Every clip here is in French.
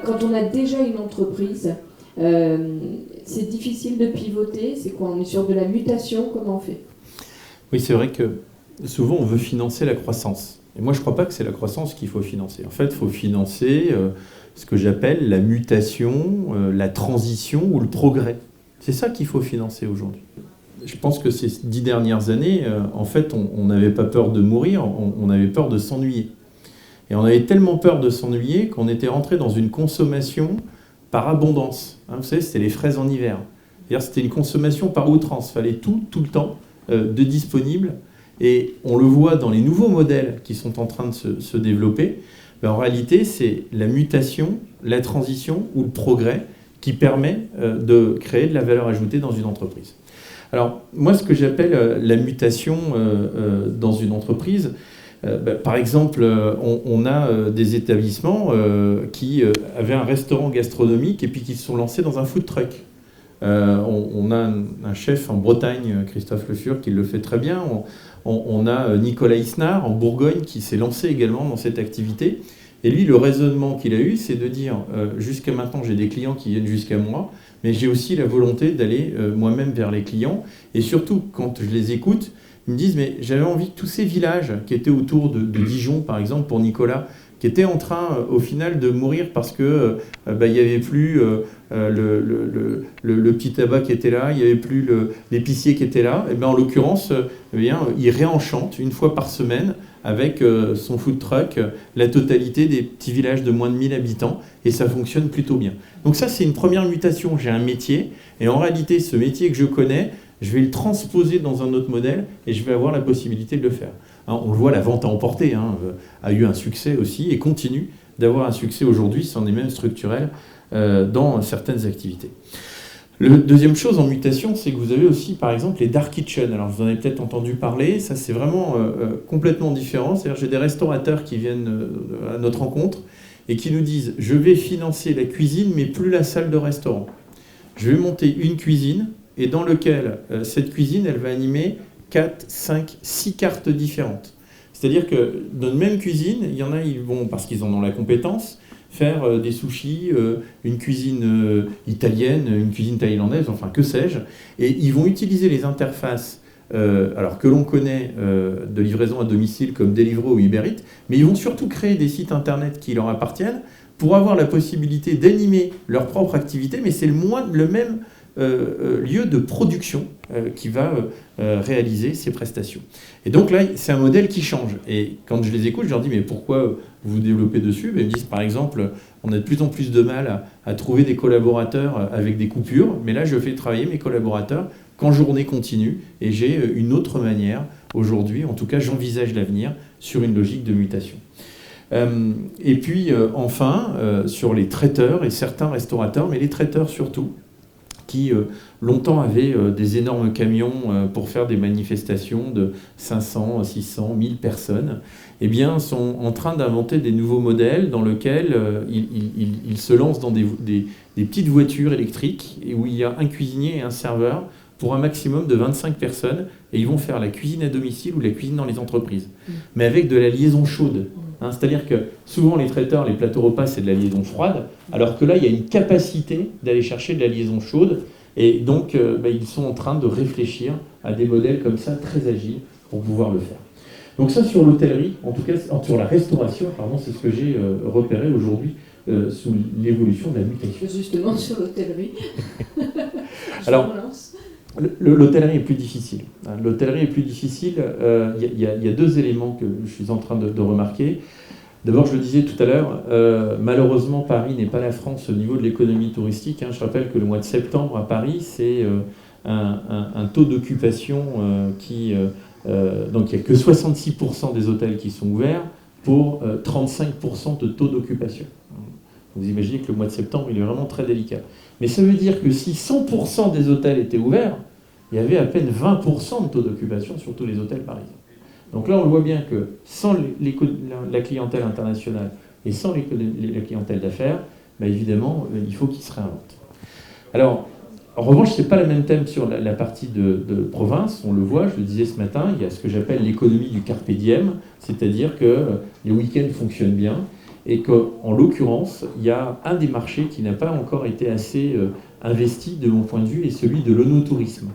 quand on a déjà une entreprise, c'est difficile de pivoter. C'est quoi? On est sur de la mutation, comment on fait? Oui, c'est vrai que souvent on veut financer la croissance. Et moi je ne crois pas que c'est la croissance qu'il faut financer. En fait, il faut financer ce que j'appelle la mutation, la transition ou le progrès. C'est ça qu'il faut financer aujourd'hui. Je pense que ces 10 dernières années, en fait, on n'avait pas peur de mourir, on avait peur de s'ennuyer. Et on avait tellement peur de s'ennuyer qu'on était rentré dans une consommation par abondance. Vous savez, c'était les fraises en hiver. C'est-à-dire, c'était une consommation par outrance. Il fallait tout le temps, de disponible. Et on le voit dans les nouveaux modèles qui sont en train de se développer. En réalité, c'est la mutation, la transition ou le progrès qui permet de créer de la valeur ajoutée dans une entreprise. Alors, moi, ce que j'appelle la mutation dans une entreprise, par exemple, on a des établissements qui avaient un restaurant gastronomique et puis qui se sont lancés dans un food truck. On a un chef en Bretagne, Christophe Le Fur, qui le fait très bien. On a Nicolas Isnard en Bourgogne qui s'est lancé également dans cette activité. Et lui, le raisonnement qu'il a eu, c'est de dire jusqu'à maintenant, j'ai des clients qui viennent jusqu'à moi, mais j'ai aussi la volonté d'aller moi-même vers les clients. Et surtout, quand je les écoute, ils me disent, mais j'avais envie que tous ces villages qui étaient autour de Dijon, par exemple, pour Nicolas, qui étaient en train, au final, de mourir parce que il n'y avait plus le petit tabac qui était là, il n'y avait plus l'épicier qui était là. Et bien, en l'occurrence, il réenchante une fois par semaine avec son food truck la totalité des petits villages de moins de 1000 habitants et ça fonctionne plutôt bien. Donc ça, c'est une première mutation. J'ai un métier et en réalité, ce métier que je connais, je vais le transposer dans un autre modèle et je vais avoir la possibilité de le faire. On le voit, la vente à emporter a eu un succès aussi et continue d'avoir un succès aujourd'hui, c'en est même structurel, dans certaines activités. La deuxième chose en mutation, c'est que vous avez aussi, par exemple, les dark kitchens. Alors, vous en avez peut-être entendu parler, ça c'est vraiment complètement différent. C'est-à-dire, j'ai des restaurateurs qui viennent à notre rencontre et qui nous disent « Je vais financer la cuisine, mais plus la salle de restaurant. Je vais monter une cuisine et dans laquelle cette cuisine, elle va animer 4, 5, 6 cartes différentes. » C'est-à-dire que dans une même cuisine, il y en a, ils vont, parce qu'ils en ont la compétence, faire des sushis, une cuisine italienne, une cuisine thaïlandaise, enfin que sais-je. Et ils vont utiliser les interfaces alors que l'on connaît de livraison à domicile comme Deliveroo ou Uber Eats, mais ils vont surtout créer des sites internet qui leur appartiennent pour avoir la possibilité d'animer leur propre activité, mais c'est le même lieu de production qui va réaliser ces prestations. Et donc là, c'est un modèle qui change. Et quand je les écoute, je leur dis, mais pourquoi vous vous développez dessus? Ils me disent, par exemple, on a de plus en plus de mal à trouver des collaborateurs avec des coupures, mais là, je fais travailler mes collaborateurs qu'en journée continue, et j'ai une autre manière aujourd'hui, en tout cas, j'envisage l'avenir sur une logique de mutation. Et puis, enfin, sur les traiteurs et certains restaurateurs, mais les traiteurs surtout, qui longtemps avaient des énormes camions pour faire des manifestations de 500, 600, 1000 personnes, eh bien, sont en train d'inventer des nouveaux modèles dans lesquels ils se lancent dans des petites voitures électriques et où il y a un cuisinier et un serveur pour un maximum de 25 personnes et ils vont faire la cuisine à domicile ou la cuisine dans les entreprises, mais avec de la liaison chaude. C'est-à-dire que souvent les traiteurs, les plateaux repas, c'est de la liaison froide, alors que là, il y a une capacité d'aller chercher de la liaison chaude. Et donc, ils sont en train de réfléchir à des modèles comme ça, très agiles, pour pouvoir le faire. Donc ça, sur l'hôtellerie, en tout cas, sur la restauration, pardon, c'est ce que j'ai repéré aujourd'hui sous l'évolution de la mutation. Justement, sur l'hôtellerie. Alors, l'hôtellerie est plus difficile. L'hôtellerie est plus difficile. Il y a deux éléments que je suis en train de remarquer. D'abord, je le disais tout à l'heure, malheureusement, Paris n'est pas la France au niveau de l'économie touristique. Je rappelle que le mois de septembre à Paris, c'est un taux d'occupation qui... donc, il n'y a que 66% des hôtels qui sont ouverts pour 35% de taux d'occupation. Vous imaginez que le mois de septembre, il est vraiment très délicat. Mais ça veut dire que si 100% des hôtels étaient ouverts, il y avait à peine 20% de taux d'occupation sur tous les hôtels parisiens. Donc là, on le voit bien que sans la clientèle internationale et sans la clientèle d'affaires, évidemment, il faut qu'ils se réinventent. Alors, en revanche, ce n'est pas le même thème sur la partie de province. On le voit, je le disais ce matin, il y a ce que j'appelle l'économie du carpe diem, c'est-à-dire que les week-ends fonctionnent bien. et qu'en l'occurrence, il y a un des marchés qui n'a pas encore été assez investi de mon point de vue, et celui de l'onotourisme.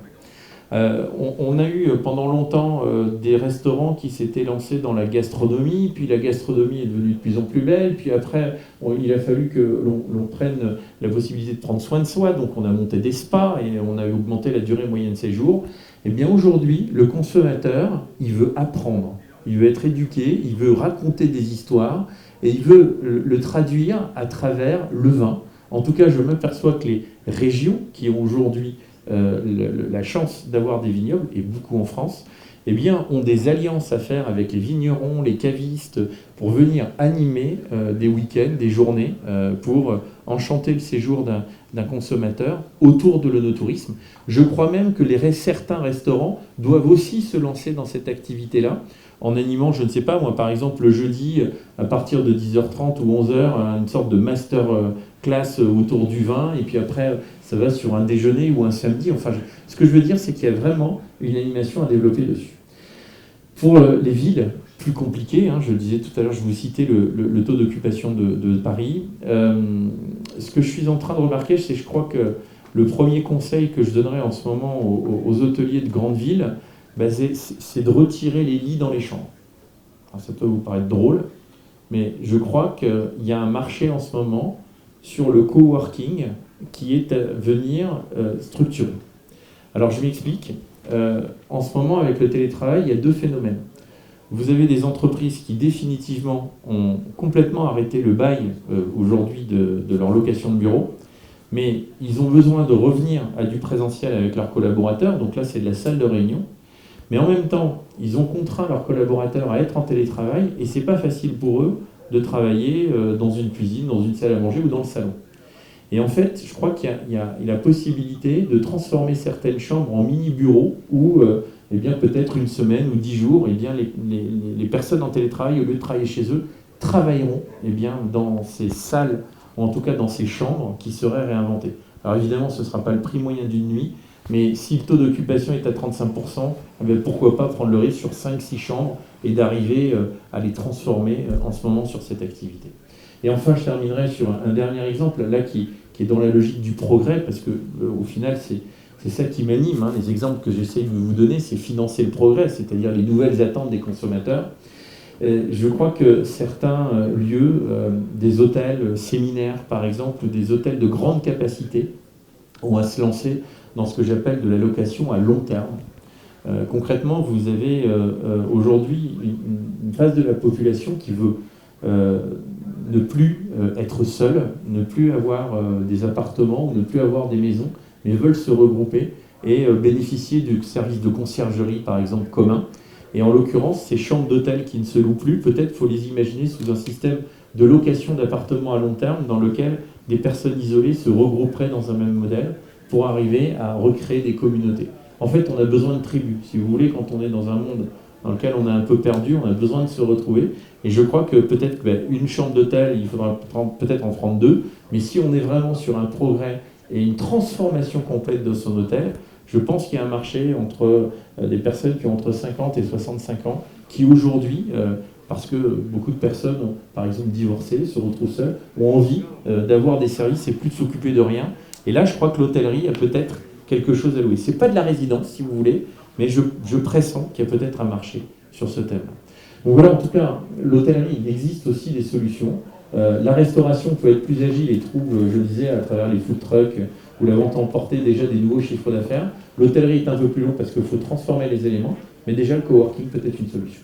On a eu pendant longtemps des restaurants qui s'étaient lancés dans la gastronomie, puis la gastronomie est devenue de plus en plus belle, puis après il a fallu que l'on prenne la possibilité de prendre soin de soi, donc on a monté des spas et on a augmenté la durée moyenne de séjour. Et bien aujourd'hui, le consommateur, il veut apprendre, il veut être éduqué, il veut raconter des histoires et il veut le traduire à travers le vin. En tout cas, je m'aperçois que les régions qui ont aujourd'hui la chance d'avoir des vignobles, et beaucoup en France, eh bien, ont des alliances à faire avec les vignerons, les cavistes, pour venir animer des week-ends, des journées, pour enchanter le séjour d'un consommateur autour de l'onotourisme. Je crois même que certains restaurants doivent aussi se lancer dans cette activité-là, en animant, je ne sais pas, moi par exemple le jeudi, à partir de 10h30 ou 11h, une sorte de master class autour du vin, et puis après ça va sur un déjeuner ou un samedi. Enfin, ce que je veux dire, c'est qu'il y a vraiment une animation à développer dessus. Pour les villes plus compliquées, je le disais tout à l'heure, je vous citais le taux d'occupation de Paris. Ce que je suis en train de remarquer, c'est que je crois que le premier conseil que je donnerais en ce moment aux hôteliers de grandes villes, c'est de retirer les lits dans les chambres. Alors, ça peut vous paraître drôle, mais je crois qu'il y a un marché en ce moment sur le coworking qui est à venir structurer. Alors je m'explique. En ce moment, avec le télétravail, il y a deux phénomènes. Vous avez des entreprises qui définitivement ont complètement arrêté le bail aujourd'hui de leur location de bureau, mais ils ont besoin de revenir à du présentiel avec leurs collaborateurs, donc là c'est de la salle de réunion. Mais en même temps, ils ont contraint leurs collaborateurs à être en télétravail, et c'est pas facile pour eux de travailler dans une cuisine, dans une salle à manger ou dans le salon. Et en fait, je crois qu'il y a la possibilité de transformer certaines chambres en mini-bureaux où, eh bien, peut-être une semaine ou 10 jours, eh bien, les personnes en télétravail, au lieu de travailler chez eux, travailleront eh bien, dans ces salles, ou en tout cas dans ces chambres qui seraient réinventées. Alors évidemment, ce ne sera pas le prix moyen d'une nuit, mais si le taux d'occupation est à 35%, eh bien, pourquoi pas prendre le risque sur 5-6 chambres et d'arriver à les transformer en ce moment sur cette activité. Et enfin, je terminerai sur un dernier exemple, là, qui est dans la logique du progrès, parce que au final, c'est ça qui m'anime. Les exemples que j'essaie de vous donner, c'est financer le progrès, c'est-à-dire les nouvelles attentes des consommateurs. Je crois que certains lieux, des hôtels séminaires par exemple, ou des hôtels de grande capacité, ont à se lancer dans ce que j'appelle de la location à long terme. Concrètement, vous avez aujourd'hui une phase de la population qui veut ne plus être seule, ne plus avoir des appartements ou ne plus avoir des maisons, mais veulent se regrouper et bénéficier du service de conciergerie, par exemple, commun. Et en l'occurrence, ces chambres d'hôtel qui ne se louent plus, peut-être faut les imaginer sous un système de location d'appartements à long terme dans lequel des personnes isolées se regrouperaient dans un même modèle pour arriver à recréer des communautés. En fait, on a besoin de tribus. Si vous voulez, quand on est dans un monde dans lequel on est un peu perdu, on a besoin de se retrouver. Et je crois que peut-être une chambre d'hôtel, il faudra peut-être en prendre deux, mais si on est vraiment sur un progrès et une transformation complète de son hôtel, je pense qu'il y a un marché entre des personnes qui ont entre 50 et 65 ans, qui aujourd'hui, parce que beaucoup de personnes ont par exemple divorcé, se retrouvent seules, ont envie d'avoir des services et plus de s'occuper de rien. Et là, je crois que l'hôtellerie a peut-être quelque chose à louer. C'est pas de la résidence, si vous voulez, mais je pressens qu'il y a peut-être un marché sur ce thème. Donc voilà, en tout cas, l'hôtellerie, il existe aussi des solutions. La restauration peut être plus agile et trouve, je disais, à travers les food trucks ou la vente emportée, déjà des nouveaux chiffres d'affaires. L'hôtellerie est un peu plus long parce qu'il faut transformer les éléments, mais déjà le coworking peut être une solution.